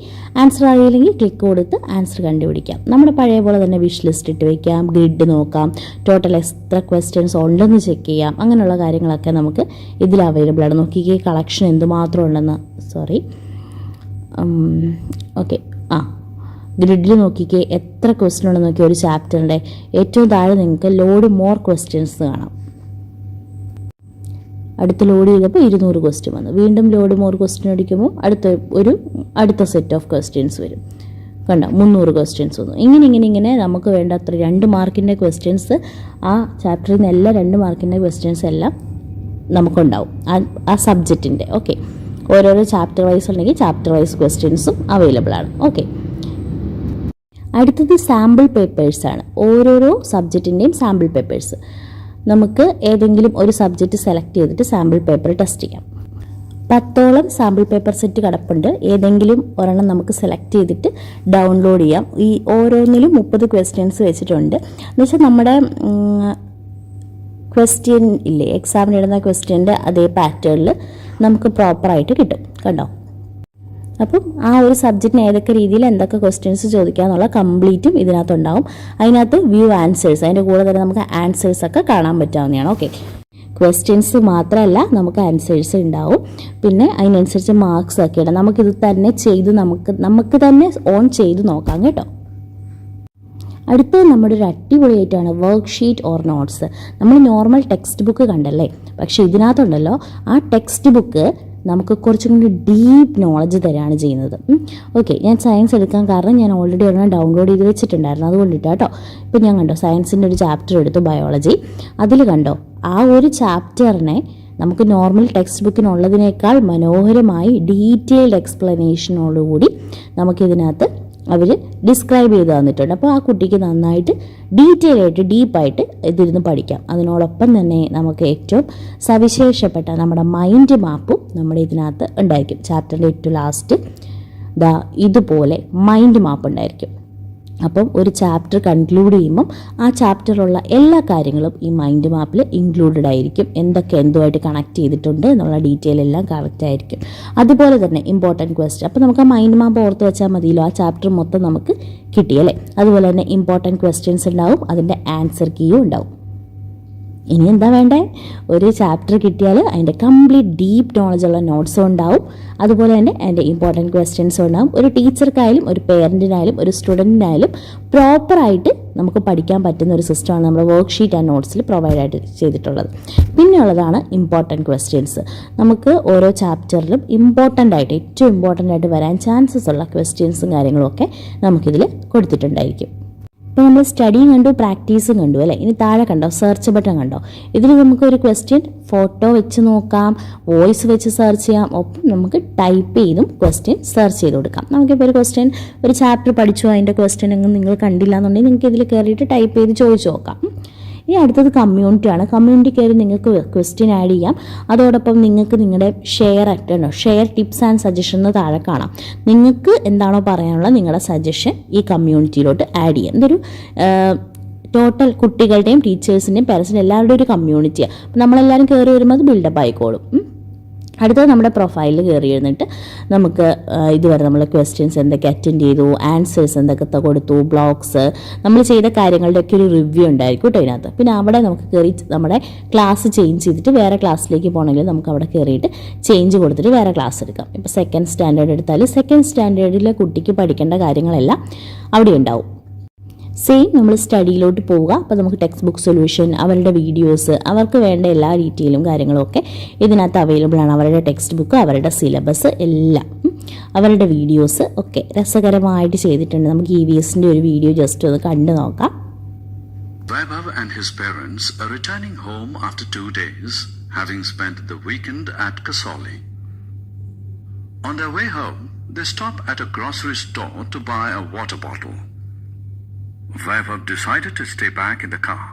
ആൻസർ അറിയില്ലെങ്കിൽ ക്ലിക്ക് കൊടുത്ത് ആൻസർ കണ്ടുപിടിക്കാം. നമ്മുടെ പഴയ പോലെ തന്നെ വിഷ് ലിസ്റ്റ് ഇട്ട് വയ്ക്കാം, ഗ്രിഡ് നോക്കാം, ടോട്ടൽ എത്ര ക്വസ്റ്റ്യൻസ് ഉണ്ടെന്ന് ചെക്ക് ചെയ്യാം. അങ്ങനെയുള്ള കാര്യങ്ങളൊക്കെ നമുക്ക് ഇതിൽ അവൈലബിൾ ആണ്. നോക്കിക്കേ കളക്ഷൻ എന്തുമാത്രം ഉണ്ടെന്ന്. ഓക്കെ, ഗ്രിഡിൽ നോക്കിക്കേ എത്ര ക്വസ്റ്റ്യൻ ഉണ്ടെന്ന് നോക്കി. ഒരു ചാപ്റ്ററിൻ്റെ ഏറ്റവും താഴെ നിങ്ങൾക്ക് ലോഡ് മോർ ക്വസ്റ്റ്യൻസ് കാണാം. അടുത്ത് ലോഡ് ചെയ്തപ്പോൾ 200 ക്വസ്റ്റ്യൻ വന്നു. വീണ്ടും ലോഡ് മോർ ക്വസ്റ്റ്യൻ അടിക്കുമ്പോൾ അടുത്ത സെറ്റ് ഓഫ് ക്വസ്റ്റ്യൻസ് വരും. കണ്ടോ 300 ക്വസ്റ്റ്യൻസ് വന്നു. ഇങ്ങനെ നമുക്ക് വേണ്ടത്ര 2 മാർക്കിൻ്റെ ക്വസ്റ്റ്യൻസ് ആ ചാപ്റ്ററിൽ നിന്ന് എല്ലാം 2 മാർക്കിൻ്റെ ക്വസ്റ്റ്യൻസ് എല്ലാം നമുക്കുണ്ടാവും ആ സബ്ജക്റ്റിൻ്റെ. ഓക്കെ, ഓരോരോ ചാപ്റ്റർ വൈസ് ഉണ്ടെങ്കിൽ ചാപ്റ്റർ വൈസ് ക്വസ്റ്റ്യൻസും അവൈലബിൾ ആണ്. ഓക്കെ, അടുത്തത് സാമ്പിൾ പേപ്പേഴ്സാണ്. ഓരോരോ സബ്ജക്റ്റിൻ്റെയും സാമ്പിൾ പേപ്പേഴ്സ്. നമുക്ക് ഏതെങ്കിലും ഒരു സബ്ജക്റ്റ് സെലക്ട് ചെയ്തിട്ട് സാമ്പിൾ പേപ്പർ ടെസ്റ്റ് ചെയ്യാം. 10ഓളം സാമ്പിൾ പേപ്പർ സെറ്റ് കിടപ്പുണ്ട്. ഏതെങ്കിലും ഒരെണ്ണം നമുക്ക് സെലക്ട് ചെയ്തിട്ട് ഡൗൺലോഡ് ചെയ്യാം. ഈ ഓരോന്നിലും 30 ക്വസ്റ്റ്യൻസ് വെച്ചിട്ടുണ്ട്. എന്നുവെച്ചാൽ നമ്മുടെ ക്വസ്റ്റ്യൻ ഇല്ലേ, എക്സാമിന് ഇടുന്ന ക്വസ്റ്റ്യൻ്റെ അതേ പാറ്റേണിൽ നമുക്ക് പ്രോപ്പറായിട്ട് കിട്ടും. കണ്ടോ, അപ്പം ആ ഒരു സബ്ജക്റ്റിന് ഏതൊക്കെ രീതിയിൽ എന്തൊക്കെ ക്വസ്റ്റ്യൻസ് ചോദിക്കാന്നുള്ള കംപ്ലീറ്റും ഇതിനകത്തുണ്ടാവും. അതിനകത്ത് വ്യൂ ആൻസേഴ്സ്, അതിൻ്റെ കൂടെ തന്നെ നമുക്ക് ആൻസേഴ്സ് ഒക്കെ കാണാൻ പറ്റാവുന്നതാണ്. ഓക്കെ, ക്വസ്റ്റ്യൻസ് മാത്രമല്ല നമുക്ക് ആൻസേഴ്സ് ഉണ്ടാവും. പിന്നെ അതിനനുസരിച്ച് മാർക്സ് ഒക്കെ ഇടാം. നമുക്കിത് തന്നെ ചെയ്ത് നമുക്ക് തന്നെ ഓൺ ചെയ്ത് നോക്കാം കേട്ടോ. അടുത്തത് നമ്മുടെ ഒരു അടിപൊളിയായിട്ടാണ് വർക്ക് ഷീറ്റ് ഓർ നോട്ട്സ്. നമ്മൾ നോർമൽ ടെക്സ്റ്റ് ബുക്ക് കണ്ടല്ലേ, പക്ഷേ ഇതിനകത്തുണ്ടല്ലോ ആ ടെക്സ്റ്റ് ബുക്ക് നമുക്ക് കുറച്ചും കൂടി ഡീപ്പ് നോളജ് തരാണ് ചെയ്യുന്നത്. ഓക്കെ, ഞാൻ സയൻസ് എടുക്കാൻ കാരണം ഞാൻ ഓൾറെഡി ഒരെണ്ണം ഡൗൺലോഡ് ചെയ്ത് വെച്ചിട്ടുണ്ടായിരുന്നു, അതുകൊണ്ടിട്ടാണ് കേട്ടോ. ഇപ്പം ഞാൻ കണ്ടോ സയൻസിൻ്റെ ഒരു ചാപ്റ്റർ എടുത്തു, ബയോളജി. അതിൽ കണ്ടോ ആ ഒരു ചാപ്റ്ററിനെ നമുക്ക് നോർമൽ ടെക്സ്റ്റ് ബുക്കിനുള്ളതിനേക്കാൾ മനോഹരമായി ഡീറ്റെയിൽഡ് എക്സ്പ്ലനേഷനോടുകൂടി നമുക്കിതിനകത്ത് അവർ ഡിസ്ക്രൈബ് ചെയ്ത് തന്നിട്ടുണ്ട്. അപ്പോൾ ആ കുട്ടിക്ക് നന്നായിട്ട് ഡീറ്റെയിൽ ആയിട്ട് ഡീപ്പായിട്ട് ഇതിരുന്ന് പഠിക്കാം. അതിനോടൊപ്പം തന്നെ നമുക്ക് ഏറ്റവും സവിശേഷപ്പെട്ട നമ്മുടെ മൈൻഡ് മാപ്പും നമ്മുടെ ഇതിനകത്ത് ഉണ്ടായിരിക്കും. ചാപ്റ്ററിൻ്റെ ഏറ്റവും ലാസ്റ്റ് ഇതുപോലെ മൈൻഡ് മാപ്പ് ഉണ്ടായിരിക്കും. അപ്പം ഒരു ചാപ്റ്റർ കൺക്ലൂഡ് ചെയ്യുമ്പം ആ ചാപ്റ്ററിലുള്ള എല്ലാ കാര്യങ്ങളും ഈ മൈൻഡ് മാപ്പിൽ ഇൻക്ലൂഡഡ് ആയിരിക്കും. എന്തുമായിട്ട് കണക്ട് ചെയ്തിട്ടുണ്ട് എന്നുള്ള ഡീറ്റെയിൽ എല്ലാം കറക്റ്റ് ആയിരിക്കും. അതുപോലെ തന്നെ ഇമ്പോർട്ടൻറ്റ് ക്വസ്റ്റ്യൻ. അപ്പോൾ നമുക്ക് ആ മൈൻഡ് മാപ്പ് ഓർത്ത് വെച്ചാൽ മതിയല്ലോ, ആ ചാപ്റ്റർ മൊത്തം നമുക്ക് കിട്ടിയല്ലേ. അതുപോലെ തന്നെ ഇമ്പോർട്ടൻറ്റ് ക്വസ്റ്റ്യൻസ് ഉണ്ടാവും, അതിൻ്റെ ആൻസർ കീയും ഉണ്ടാവും. ഇനി എന്താ വേണ്ടേ, ഒരു ചാപ്റ്റർ കിട്ടിയാൽ അതിൻ്റെ കംപ്ലീറ്റ് ഡീപ്പ് നോളജുള്ള നോട്ട്സും ഉണ്ടാവും. അതുപോലെ തന്നെ അതിൻ്റെ ഇമ്പോർട്ടൻറ്റ് ക്വസ്റ്റ്യൻസും ഉണ്ടാവും. ഒരു ടീച്ചർക്കായാലും ഒരു പേരൻറ്റിനായാലും ഒരു സ്റ്റുഡൻറ്റിനായാലും പ്രോപ്പറായിട്ട് നമുക്ക് പഠിക്കാൻ പറ്റുന്ന ഒരു സിസ്റ്റമാണ് നമ്മുടെ വർക്ക് ഷീറ്റ് ആൻഡ് നോട്ട്സിൽ പ്രൊവൈഡ് ആയിട്ട് ചെയ്തിട്ടുള്ളത്. പിന്നെയുള്ളതാണ് ഇമ്പോർട്ടൻറ്റ് ക്വസ്റ്റ്യൻസ്. നമുക്ക് ഓരോ ചാപ്റ്ററിലും ഏറ്റവും ഇമ്പോർട്ടൻ്റ് ആയിട്ട് വരാൻ ചാൻസസ് ഉള്ള ക്വസ്റ്റ്യൻസും കാര്യങ്ങളും ഒക്കെ നമുക്കിതിൽ കൊടുത്തിട്ടുണ്ടായിരിക്കും. ഇപ്പോൾ നമ്മൾ സ്റ്റഡിയും കണ്ടു, പ്രാക്ടീസും കണ്ടു അല്ലേ. ഇനി താഴെ കണ്ടോ സെർച്ച് ബട്ടൺ കണ്ടോ. ഇതിൽ നമുക്കൊരു ക്വസ്റ്റ്യൻ ഫോട്ടോ വെച്ച് നോക്കാം, വോയിസ് വെച്ച് സെർച്ച് ചെയ്യാം, ഒപ്പം നമുക്ക് ടൈപ്പ് ചെയ്തും ക്വസ്റ്റ്യൻ സെർച്ച് ചെയ്ത് കൊടുക്കാം. നമുക്കിപ്പോൾ ഒരു ചാപ്റ്റർ പഠിച്ചു, അതിൻ്റെ ക്വസ്റ്റ്യൻ ഒന്നും നിങ്ങൾ കണ്ടില്ല എന്നുണ്ടെങ്കിൽ നിങ്ങൾക്ക് ഇതിൽ കയറിയിട്ട് ടൈപ്പ് ചെയ്ത് ചോദിച്ചു നോക്കാം. ഇനി അടുത്തത് കമ്മ്യൂണിറ്റിയാണ്. കമ്മ്യൂണിറ്റി കയറി നിങ്ങൾക്ക് ക്വസ്റ്റ്യൻ ആഡ് ചെയ്യാം. അതോടൊപ്പം നിങ്ങൾക്ക് നിങ്ങളുടെ ഷെയർ ടിപ്സ് ആൻഡ് സജഷൻ എന്ന് താഴെ കാണാം. നിങ്ങൾക്ക് എന്താണോ പറയാനുള്ളത് നിങ്ങളുടെ സജഷൻ ഈ കമ്മ്യൂണിറ്റിയിലോട്ട് ആഡ് ചെയ്യാം. ഇതൊരു ടോട്ടൽ കുട്ടികളുടെയും ടീച്ചേഴ്സിൻ്റെയും പേരൻസിൻ്റെയും എല്ലാവരുടെയും ഒരു കമ്മ്യൂണിറ്റിയാണ്. അപ്പോൾ നമ്മളെല്ലാവരും കയറി വരുമ്പോൾ അത് ബിൽഡപ്പ് ആയിക്കോളും. അടുത്തത് നമ്മുടെ പ്രൊഫൈലിൽ കയറി ഇരുന്നിട്ട് നമുക്ക് ഇതുവരെ നമ്മൾ ക്വസ്റ്റ്യൻസ് എന്തൊക്കെ അറ്റൻഡ് ചെയ്തു, ആൻസേഴ്സ് എന്തൊക്കെ കൊടുത്തു, ബ്ലോഗ്സ്, നമ്മൾ ചെയ്ത കാര്യങ്ങളുടെയൊക്കെ ഒരു റിവ്യൂ ഉണ്ടായിരിക്കും കേട്ടോ ഇതിനകത്ത്. പിന്നെ അവിടെ നമുക്ക് കയറി നമ്മുടെ ക്ലാസ് ചേഞ്ച് ചെയ്തിട്ട് വേറെ ക്ലാസ്സിലേക്ക് പോകണമെങ്കിൽ നമുക്ക് അവിടെ കയറിയിട്ട് ചേഞ്ച് കൊടുത്തിട്ട് വേറെ ക്ലാസ് എടുക്കാം. ഇപ്പോൾ 2nd സ്റ്റാൻഡേർഡ് എടുത്താൽ 2nd സ്റ്റാൻഡേർഡിലെ കുട്ടിക്ക് പഠിക്കേണ്ട കാര്യങ്ങളെല്ലാം അവിടെ ഉണ്ടാവും. സെയിം നമ്മൾ സ്റ്റഡിയിലോട്ട് പോവുക. അപ്പോൾ നമുക്ക് ടെക്സ്റ്റ് ബുക്ക് സൊല്യൂഷൻ, അവരുടെ വീഡിയോസ്, അവർക്ക് വേണ്ട എല്ലാ ഡീറ്റെയിലും കാര്യങ്ങളും ഒക്കെ ഇതിനകത്ത് അവൈലബിൾ ആണ്. അവരുടെ ടെക്സ്റ്റ് ബുക്ക്, അവരുടെ സിലബസ് എല്ലാം, അവരുടെ വീഡിയോസ് ഒക്കെ രസകരമായിട്ട് ചെയ്തിട്ടുണ്ട്. നമുക്ക് EVSൻ്റെ ഒരു വീഡിയോ ജസ്റ്റ് ഒന്ന് കണ്ടു നോക്കാം. Vaibhav and his parents are returning home after 2 days, having spent the weekend at Kasoli. On their way home, they stop at a grocery store to buy a water bottle. Vaibhav decided to stay back in the car.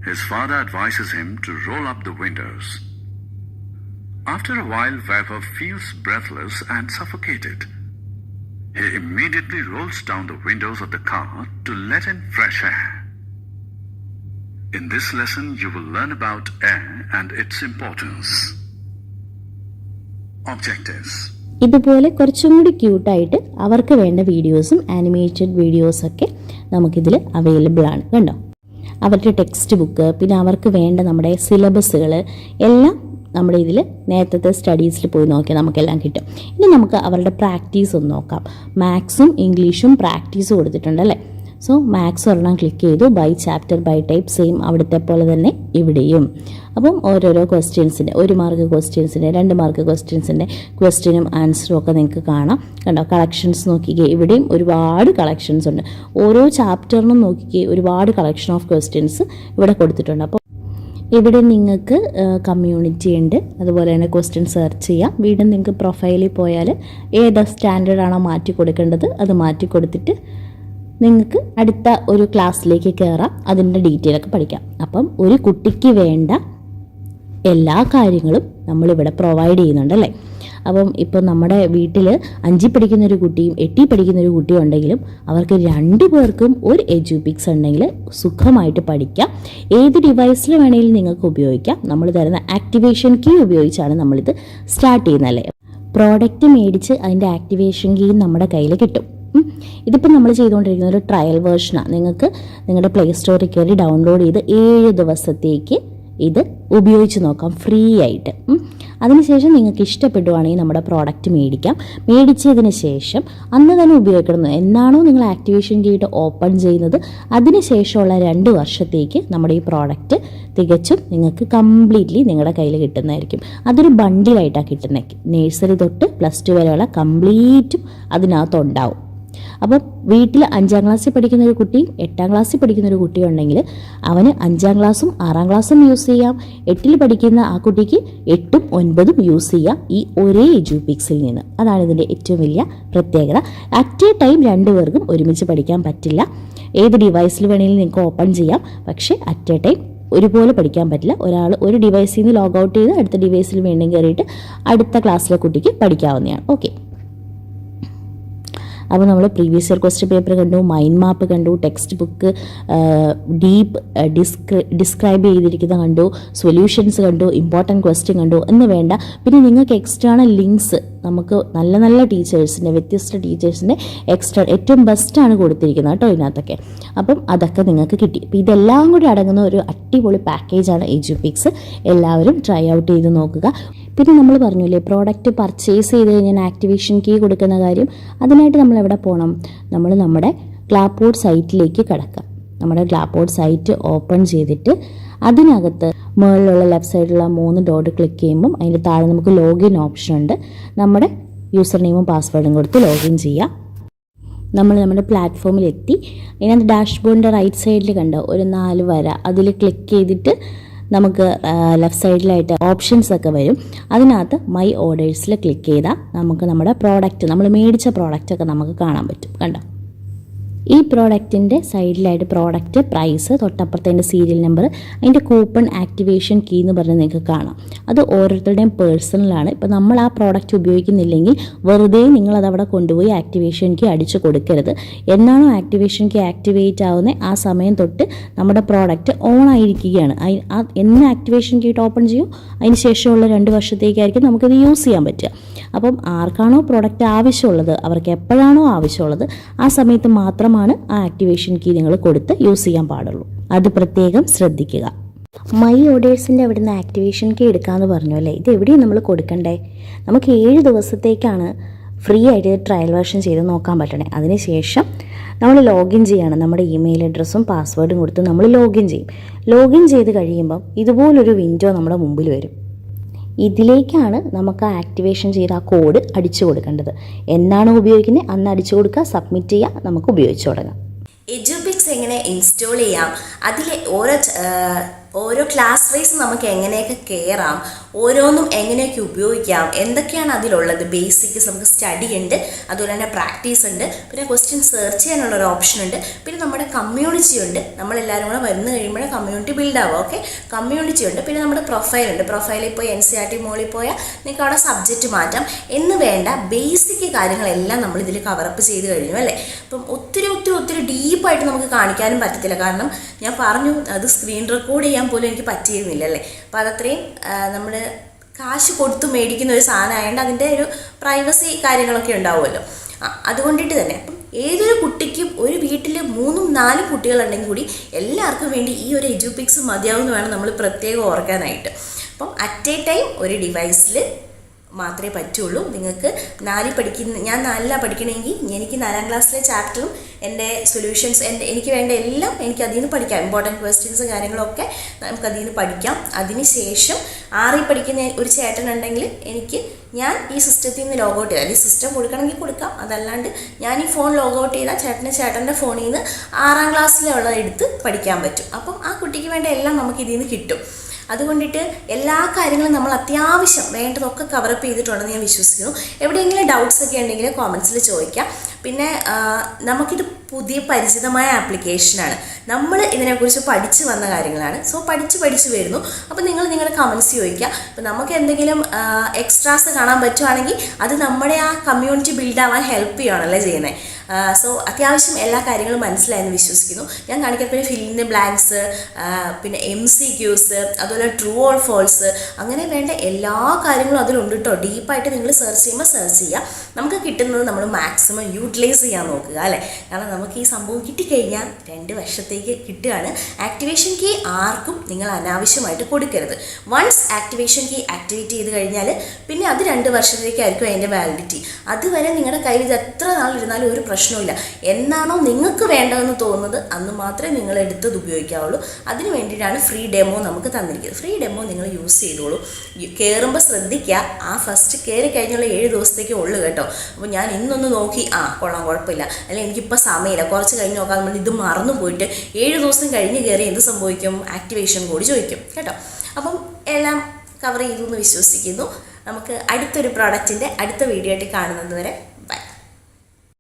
His father advises him to roll up the windows. After a while, Vaibhav feels breathless and suffocated. He immediately rolls down the windows of the car to let in fresh air. In this lesson, you will learn about air and its importance. Objectives. ഇതുപോലെ കുറച്ചും കൂടി ക്യൂട്ടായിട്ട് അവർക്ക് വേണ്ട വീഡിയോസും animated വീഡിയോസൊക്കെ നമുക്കിതിൽ available ആണ്. കണ്ടോ, അവരുടെ ടെക്സ്റ്റ് ബുക്ക്, പിന്നെ അവർക്ക് വേണ്ട നമ്മുടെ സിലബസുകൾ എല്ലാം നമ്മുടെ ഇതിൽ നേരത്തെ സ്റ്റഡീസിൽ പോയി നോക്കിയാൽ നമുക്കെല്ലാം കിട്ടും. ഇനി നമുക്ക് അവരുടെ പ്രാക്ടീസ് ഒന്ന് നോക്കാം. മാത്സും ഇംഗ്ലീഷും പ്രാക്ടീസ് കൊടുത്തിട്ടുണ്ടല്ലേ. സോ മാത്സ് ഒരെണ്ണം ക്ലിക്ക് ചെയ്തു, by chapter by type same അവിടുത്തെ പോലെ തന്നെ ഇവിടെയും. അപ്പം ഓരോരോ ക്വസ്റ്റ്യൻസിൻ്റെ 1 മാർക്ക് ക്വസ്റ്റ്യൻസിൻ്റെ 2 മാർക്ക് ക്വസ്റ്റ്യൻസിൻ്റെ ക്വസ്റ്റ്യനും ആൻസറും ഒക്കെ നിങ്ങൾക്ക് കാണാം. കണ്ടോ, കളക്ഷൻസ് നോക്കിക്കേ, ഇവിടെയും ഒരുപാട് കളക്ഷൻസ് ഉണ്ട്. ഓരോ ചാപ്റ്ററിനും നോക്കിക്കേ ഒരുപാട് കളക്ഷൻ ഓഫ് ക്വസ്റ്റ്യൻസ് ഇവിടെ കൊടുത്തിട്ടുണ്ട്. അപ്പോൾ ഇവിടെ നിങ്ങൾക്ക് കമ്മ്യൂണിറ്റി ഉണ്ട്, അതുപോലെ തന്നെ ക്വസ്റ്റ്യൻ സെർച്ച് ചെയ്യാം. വീണ്ടും നിങ്ങൾക്ക് പ്രൊഫൈലിൽ പോയാൽ ഏത് സ്റ്റാൻഡേർഡാണോ മാറ്റി കൊടുക്കേണ്ടത് അത് മാറ്റി കൊടുത്തിട്ട് നിങ്ങൾക്ക് അടുത്ത ഒരു ക്ലാസ്സിലേക്ക് കയറാം, അതിൻ്റെ ഡീറ്റെയിൽ ഒക്കെ പഠിക്കാം. അപ്പം ഒരു കുട്ടിക്ക് വേണ്ട എല്ലാ കാര്യങ്ങളും നമ്മളിവിടെ പ്രൊവൈഡ് ചെയ്യുന്നുണ്ട്, അപ്പം ഇപ്പം നമ്മുടെ വീട്ടിൽ 5 പഠിക്കുന്നൊരു കുട്ടിയും 8 പഠിക്കുന്നൊരു കുട്ടിയും ഉണ്ടെങ്കിലും അവർക്ക് 2 പേർക്കും ഒരു എഡ്യൂപിക്സ് ഉണ്ടെങ്കിൽ സുഖമായിട്ട് പഠിക്കാം. ഏത് ഡിവൈസിൽ വേണമെങ്കിലും നിങ്ങൾക്ക് ഉപയോഗിക്കാം. നമ്മൾ തരുന്ന ആക്ടിവേഷൻ കീ ഉപയോഗിച്ചാണ് നമ്മളിത് സ്റ്റാർട്ട് ചെയ്യുന്നത്. പ്രോഡക്റ്റ് മേടിച്ച് അതിൻ്റെ ആക്ടിവേഷൻ കീ നമ്മുടെ കയ്യിൽ കിട്ടും. ഇതിപ്പോൾ നമ്മൾ ചെയ്തുകൊണ്ടിരിക്കുന്ന ഒരു ട്രയൽ വേർഷനാണ്. നിങ്ങൾക്ക് നിങ്ങളുടെ പ്ലേ സ്റ്റോറിൽ കയറി ഡൗൺലോഡ് ചെയ്ത് 7 ദിവസത്തേക്ക് ഇത് ഉപയോഗിച്ച് നോക്കാം ഫ്രീ ആയിട്ട്. അതിനുശേഷം നിങ്ങൾക്ക് ഇഷ്ടപ്പെടുവാണെങ്കിൽ നമ്മുടെ പ്രോഡക്റ്റ് മേടിക്കാം. മേടിച്ചതിന് ശേഷം അന്ന് തന്നെ ഉപയോഗിക്കണം. എന്നാണോ നിങ്ങൾ ആക്ടിവേഷൻ കീയിട്ട് ഓപ്പൺ ചെയ്യുന്നത് അതിനുശേഷമുള്ള 2 വർഷത്തേക്ക് നമ്മുടെ ഈ പ്രോഡക്റ്റ് തികച്ചും നിങ്ങൾക്ക് കംപ്ലീറ്റ്ലി നിങ്ങളുടെ കയ്യിൽ കിട്ടുന്നതായിരിക്കും. അതൊരു ബണ്ടിലായിട്ടാണ് കിട്ടുന്നത്. നേഴ്സറി തൊട്ട് +2 വരെയുള്ള കംപ്ലീറ്റും അതിനകത്തുണ്ടാവും. അപ്പം വീട്ടിൽ 5ാം ക്ലാസ്സിൽ പഠിക്കുന്ന ഒരു കുട്ടിയും 8ാം ക്ലാസ്സിൽ പഠിക്കുന്ന ഒരു കുട്ടിയും ഉണ്ടെങ്കിൽ അവന് 5ാം ക്ലാസ്സും 6ാം ക്ലാസ്സും യൂസ് ചെയ്യാം. 8ൽ പഠിക്കുന്ന ആ കുട്ടിക്ക് 8ഉം 9ഉം യൂസ് ചെയ്യാം ഈ ഒരേ എഡ്യൂപിക്സിൽ നിന്ന്. അതാണ് ഇതിൻ്റെ ഏറ്റവും വലിയ പ്രത്യേകത. അറ്റ് എ ടൈം 2 പേർക്കും ഒരുമിച്ച് പഠിക്കാൻ പറ്റില്ല. ഏത് ഡിവൈസിൽ വേണമെങ്കിലും നിങ്ങൾക്ക് ഓപ്പൺ ചെയ്യാം, പക്ഷേ അറ്റ് എ ടൈം ഒരുപോലെ പഠിക്കാൻ പറ്റില്ല. ഒരാൾ ഒരു ഡിവൈസിൽ നിന്ന് ലോഗ് ഔട്ട് ചെയ്ത് അടുത്ത ഡിവൈസിൽ വേണമെങ്കിൽ കയറിയിട്ട് അടുത്ത ക്ലാസ്സിലെ കുട്ടിക്ക് പഠിക്കാവുന്നതാണ്. ഓക്കെ, അപ്പോൾ നമ്മൾ പ്രീവിയസ് ഇയർ ക്വസ്റ്റ്യൻ പേപ്പർ കണ്ടു, മൈൻഡ് മാപ്പ് കണ്ടു, ടെക്സ്റ്റ് ബുക്ക് ഡീപ്പ് ഡിസ്ക്രൈബ് ചെയ്തിരിക്കുന്ന കണ്ടു, സൊല്യൂഷൻസ് കണ്ടു, ഇമ്പോർട്ടൻറ്റ് ക്വസ്റ്റ്യൻ കണ്ടു എന്ന് വേണ്ട. പിന്നെ നിങ്ങൾക്ക് എക്സ്റ്റേണൽ ലിങ്ക്സ് നമുക്ക് നല്ല നല്ല ടീച്ചേഴ്സിൻ്റെ വ്യത്യസ്ത ടീച്ചേഴ്സിൻ്റെ ഏറ്റവും ബെസ്റ്റാണ് കൊടുത്തിരിക്കുന്നത് കേട്ടോ ഇതിനകത്തൊക്കെ. അപ്പം അതൊക്കെ നിങ്ങൾക്ക് കിട്ടി. അപ്പോൾ ഇതെല്ലാം കൂടി അടങ്ങുന്ന ഒരു അടിപൊളി പാക്കേജാണ് എഡ്യൂപിക്സ്. എല്ലാവരും ട്രൈ ഔട്ട് ചെയ്ത് നോക്കുക. പിന്നെ നമ്മൾ പറഞ്ഞില്ലേ പ്രോഡക്റ്റ് പർച്ചേസ് ചെയ്ത് കഴിഞ്ഞാൽ ആക്ടിവേഷൻ കീ കൊടുക്കുന്ന കാര്യം, അതിനായിട്ട് നമ്മൾ എവിടെ പോകണം? നമ്മൾ നമ്മുടെ ഗ്ലാപ്ബോർഡ് സൈറ്റിലേക്ക് കിടക്കാം. നമ്മുടെ ഗ്ലാപ്ബോർഡ് സൈറ്റ് ഓപ്പൺ ചെയ്തിട്ട് അതിനകത്ത് മുകളിലുള്ള ലെഫ്റ്റ് സൈഡിലുള്ള 3 ഡോട്ട് ക്ലിക്ക് ചെയ്യുമ്പം അതിൻ്റെ താഴെ നമുക്ക് ലോഗിൻ ഓപ്ഷൻ ഉണ്ട്. നമ്മുടെ യൂസർ നെയിമും പാസ്വേഡും കൊടുത്ത് ലോഗിൻ ചെയ്യാം. നമ്മൾ നമ്മുടെ പ്ലാറ്റ്ഫോമിലെത്തി. അതിനകത്ത് ഡാഷ്ബോർഡിൻ്റെ റൈറ്റ് സൈഡിൽ കണ്ടോ ഒരു 4 വര, അതിൽ ക്ലിക്ക് ചെയ്തിട്ട് നമുക്ക് ലെഫ്റ്റ് സൈഡിലായിട്ട് ഓപ്ഷൻസ് ഒക്കെ വരും. അതിനകത്ത് മൈ ഓർഡേഴ്സിൽ ക്ലിക്ക് ചെയ്താൽ നമുക്ക് നമ്മുടെ പ്രോഡക്റ്റ്, നമ്മൾ മേടിച്ച പ്രോഡക്റ്റൊക്കെ നമുക്ക് കാണാൻ പറ്റും. കണ്ടോ, ഈ പ്രോഡക്റ്റിൻ്റെ സൈഡിലായിട്ട് പ്രോഡക്റ്റ്, പ്രൈസ്, തൊട്ടപ്പുറത്തെ അതിൻ്റെ സീരിയൽ നമ്പർ, അതിൻ്റെ കൂപ്പൺ ആക്ടിവേഷൻ കീ എന്ന് പറഞ്ഞ് നിങ്ങൾക്ക് കാണാം. അത് ഓരോരുത്തരുടെയും പേഴ്സണലാണ്. ഇപ്പോൾ നമ്മൾ ആ പ്രോഡക്റ്റ് ഉപയോഗിക്കുന്നില്ലെങ്കിൽ വെറുതെ നിങ്ങളത് അവിടെ കൊണ്ടുപോയി ആക്ടിവേഷൻ കീ അടിച്ച് കൊടുക്കരുത്. എന്നാണോ ആക്ടിവേഷൻ കീ ആക്ടിവേറ്റ് ആവുന്നത് ആ സമയം തൊട്ട് നമ്മുടെ പ്രോഡക്റ്റ് ഓൺ ആയിരിക്കുകയാണ്. എന്ന് ആക്ടിവേഷൻ കീ ഓപ്പൺ ചെയ്യും അതിന് ശേഷമുള്ള 2 വർഷത്തേക്കായിരിക്കും നമുക്കത് യൂസ് ചെയ്യാൻ പറ്റുക. അപ്പം ആർക്കാണോ പ്രോഡക്റ്റ് ആവശ്യമുള്ളത്, അവർക്ക് എപ്പോഴാണോ ആവശ്യമുള്ളത് ആ സമയത്ത് മാത്രമാണ് ആ ആക്ടിവേഷൻ കീ നിങ്ങൾ കൊടുത്ത് യൂസ് ചെയ്യാൻ പാടുള്ളൂ. അത് പ്രത്യേകം ശ്രദ്ധിക്കുക. മൈ ഓർഡേഴ്സിൻ്റെ അവിടെ നിന്ന് ആക്ടിവേഷൻ കീ എടുക്കാമെന്ന് പറഞ്ഞു അല്ലേ? ഇത് എവിടെയും നമ്മൾ കൊടുക്കണ്ടേ? നമുക്ക് 7 ദിവസത്തേക്കാണ് ഫ്രീ ആയിട്ട് ട്രയൽ വേർഷൻ ചെയ്ത് നോക്കാൻ പറ്റണേ. അതിനുശേഷം നമ്മൾ ലോഗിൻ ചെയ്യണം. നമ്മുടെ ഇമെയിൽ അഡ്രസ്സും പാസ്വേഡും കൊടുത്ത് നമ്മൾ ലോഗിൻ ചെയ്യും. ലോഗിൻ ചെയ്ത് കഴിയുമ്പം ഇതുപോലൊരു വിൻഡോ നമ്മുടെ മുമ്പിൽ വരും. ഇതിലേക്കാണ് നമുക്ക് ആ ആക്ടിവേഷൻ ചെയ്ത ആ കോഡ് അടിച്ചു കൊടുക്കേണ്ടത്. എന്നാണോ ഉപയോഗിക്കുന്നത് അന്ന് അടിച്ചു കൊടുക്കുക, സബ്മിറ്റ് ചെയ്യുക, നമുക്ക് ഉപയോഗിച്ച് തുടങ്ങാം. എഡ്യൂപിക്സ് എങ്ങനെ ഇൻസ്റ്റാൾ ചെയ്യാം, അതിലെ ഓരോ ക്ലാസ് വൈസ് നമുക്ക് എങ്ങനെയൊക്കെ കയറാം, ഓരോന്നും എങ്ങനെയൊക്കെ ഉപയോഗിക്കാം, എന്തൊക്കെയാണ് അതിലുള്ളത്. ബേസിക്സ് നമുക്ക് സ്റ്റഡി ഉണ്ട്, അതുപോലെ തന്നെ പ്രാക്ടീസ് ഉണ്ട്, പിന്നെ ക്വസ്റ്റ്യൻ സെർച്ച് ചെയ്യാനുള്ള ഒരു ഓപ്ഷൻ ഉണ്ട്, പിന്നെ നമ്മുടെ കമ്മ്യൂണിറ്റി ഉണ്ട്. നമ്മളെല്ലാവരും കൂടെ വന്നു കഴിയുമ്പോഴേ കമ്മ്യൂണിറ്റി ബിൽഡ് ആവും. ഓക്കെ, കമ്മ്യൂണിറ്റി ഉണ്ട്. പിന്നെ നമ്മുടെ പ്രൊഫൈൽ ഉണ്ട്. പ്രൊഫൈലിൽ പോയി NCERT മോളിൽ പോയാൽ നിങ്ങൾക്ക് അവിടെ സബ്ജക്റ്റ് മാറ്റാം എന്ന് വേണ്ട ബേസിക് കാര്യങ്ങളെല്ലാം നമ്മൾ ഇതിൽ കവറപ്പ് ചെയ്ത് കഴിഞ്ഞു അല്ലേ. അപ്പം ഒത്തിരി ഡീപ്പായിട്ട് നമുക്ക് കാണിക്കാനും പറ്റത്തില്ല. കാരണം ഞാൻ പറഞ്ഞു അത് സ്ക്രീൻ റെക്കോർഡ് ചെയ്യാൻ പോലും എനിക്ക് പറ്റിയിരുന്നില്ല അല്ലേ. അപ്പോൾ അതത്രയും നമ്മൾ കാശ് കൊടുത്ത് മേടിക്കുന്ന ഒരു സാധനമായതുകൊണ്ട് അതിൻ്റെ ഒരു പ്രൈവസി കാര്യങ്ങളൊക്കെ ഉണ്ടാവുമല്ലോ. അതുകൊണ്ടിട്ട് തന്നെ അപ്പം ഏതൊരു കുട്ടിക്കും ഒരു വീട്ടിൽ 3-4 കുട്ടികളുണ്ടെങ്കിൽ കൂടി എല്ലാവർക്കും വേണ്ടി ഈ ഒരു എഡ്യൂപിക്സ് മതിയാവുമെന്ന് വേണം നമ്മൾ പ്രത്യേകം ഓർക്കാനായിട്ട്. അപ്പം അറ്റ് എ ടൈം ഒരു ഡിവൈസിൽ മാത്രമേ പറ്റുള്ളൂ. നിങ്ങൾക്ക് ഞാൻ 4 പഠിക്കണമെങ്കിൽ എനിക്ക് 4ാം ക്ലാസ്സിലെ ചാപ്റ്ററും എൻ്റെ സൊല്യൂഷൻസ് എനിക്ക് വേണ്ട എല്ലാം എനിക്ക് അതിൽ നിന്ന് പഠിക്കാം. ഇമ്പോർട്ടൻറ്റ് ക്വസ്റ്റ്യൻസ് കാര്യങ്ങളൊക്കെ നമുക്ക് അതിൽ നിന്ന് പഠിക്കാം. അതിനുശേഷം 6ൽ പഠിക്കുന്ന ഒരു ചേട്ടനുണ്ടെങ്കിൽ ഞാൻ ഈ സിസ്റ്റത്തിൽ നിന്ന് ലോഗൗട്ട് ചെയ്താൽ, ഈ സിസ്റ്റം കൊടുക്കണമെങ്കിൽ കൊടുക്കാം. അതല്ലാണ്ട് ഞാൻ ഈ ഫോൺ ലോഗൗട്ട് ചെയ്താൽ ചേട്ടൻ്റെ ഫോണിൽ നിന്ന് 6ാം ക്ലാസ്സിലുള്ള എടുത്ത് പഠിക്കാൻ പറ്റും. അപ്പം ആ കുട്ടിക്ക് വേണ്ട എല്ലാം നമുക്ക് ഇതിൽ നിന്ന് കിട്ടും. അതുകൊണ്ടിട്ട് എല്ലാ കാര്യങ്ങളും നമ്മൾ അത്യാവശ്യം വേണ്ടതൊക്കെ കവറപ്പ് ചെയ്തിട്ടുണ്ടെന്ന് ഞാൻ വിശ്വസിക്കുന്നു. എവിടെയെങ്കിലും ഡൗട്ട്സ് ഒക്കെ ഉണ്ടെങ്കിൽ കോമൻസിൽ ചോദിക്കാം. പിന്നെ നമുക്കിത് പുതിയ പരിചിതമായ ആപ്ലിക്കേഷനാണ്. നമ്മൾ ഇതിനെക്കുറിച്ച് പഠിച്ചു വന്ന കാര്യങ്ങളാണ്. സോ പഠിച്ചു വരുന്നു. അപ്പോൾ നിങ്ങൾ നിങ്ങളുടെ കമൻസ് ചോദിക്കുക. അപ്പോൾ നമുക്ക് എന്തെങ്കിലും എക്സ്ട്രാസ് കാണാൻ പറ്റുവാണെങ്കിൽ അത് നമ്മുടെ ആ കമ്മ്യൂണിറ്റി ബിൽഡാവാൻ ഹെൽപ്പ് ചെയ്യുകയാണല്ലേ ചെയ്യുന്നത്. സോ അത്യാവശ്യം എല്ലാ കാര്യങ്ങളും മനസ്സിലായെന്ന് വിശ്വസിക്കുന്നു. ഞാൻ കാണിക്കപ്പോൾ ഫിൽ ഇൻ ദി ബ്ലാങ്ക്സ്, പിന്നെ MCQs, അതുപോലെ ട്രൂ ഓർ ഫോൾസ്, അങ്ങനെ വേണ്ട എല്ലാ കാര്യങ്ങളും അതിലുണ്ട് കേട്ടോ. ഡീപ്പായിട്ട് നിങ്ങൾ സെർച്ച് ചെയ്യുക. നമുക്ക് കിട്ടുന്നത് നമ്മൾ മാക്സിമം യൂട്ടിലൈസ് ചെയ്യാൻ നോക്കുക അല്ലേ. കാരണം നമുക്ക് ഈ സംഭവം കിട്ടിക്കഴിഞ്ഞാൽ 2 വർഷത്തേക്ക് കിട്ടുകയാണ്. ആക്ടിവേഷൻ കീ ആർക്കും നിങ്ങൾ അനാവശ്യമായിട്ട് കൊടുക്കരുത്. വൺസ് ആക്ടിവേഷൻ കീ ആക്ടിവേറ്റ് ചെയ്ത് കഴിഞ്ഞാൽ പിന്നെ അത് 2 വർഷത്തേക്കായിരിക്കും അതിൻ്റെ വാലിഡിറ്റി. അതുവരെ നിങ്ങളുടെ കയ്യിൽ ഇത് എത്ര നാളിരുന്നാലും ഒരു പ്രശ്നമില്ല. എന്നാണോ നിങ്ങൾക്ക് വേണ്ടതെന്ന് തോന്നുന്നത് അന്ന് മാത്രമേ നിങ്ങൾ എടുത്തത് ഉപയോഗിക്കാവുള്ളൂ. അതിന് വേണ്ടിയിട്ടാണ് ഫ്രീ ഡെമോ നമുക്ക് തന്നിരിക്കുന്നത്. ഫ്രീ ഡെമോ നിങ്ങൾ യൂസ് ചെയ്തോളൂ. കയറുമ്പോൾ ശ്രദ്ധിക്കുക, ആ ഫസ്റ്റ് കയറി കഴിഞ്ഞുള്ള 7 ദിവസത്തേക്കേ ഉള്ളൂ കേട്ടോ. അപ്പോൾ ഞാൻ ഇന്നൊന്ന് നോക്കി കൊള്ളാം കുഴപ്പമില്ല, അല്ലെങ്കിൽ എനിക്കിപ്പോൾ സമയമില്ല, കുറച്ച് കഴിഞ്ഞ് നോക്കാൻ നമ്മൾ ഇത് മറന്നു പോയിട്ട് 7 ദിവസം കഴിഞ്ഞ് കയറി എന്ത് സംഭവിക്കും? ആക്ടിവേഷൻ കൂടി ചോദിക്കും കേട്ടോ. അപ്പം എല്ലാം കവർ ചെയ്തു എന്ന് വിശ്വസിക്കുന്നു. നമുക്ക് അടുത്തൊരു പ്രോഡക്റ്റിൻ്റെ അടുത്ത വീഡിയോ ആയിട്ട് കാണുന്നത് വരെ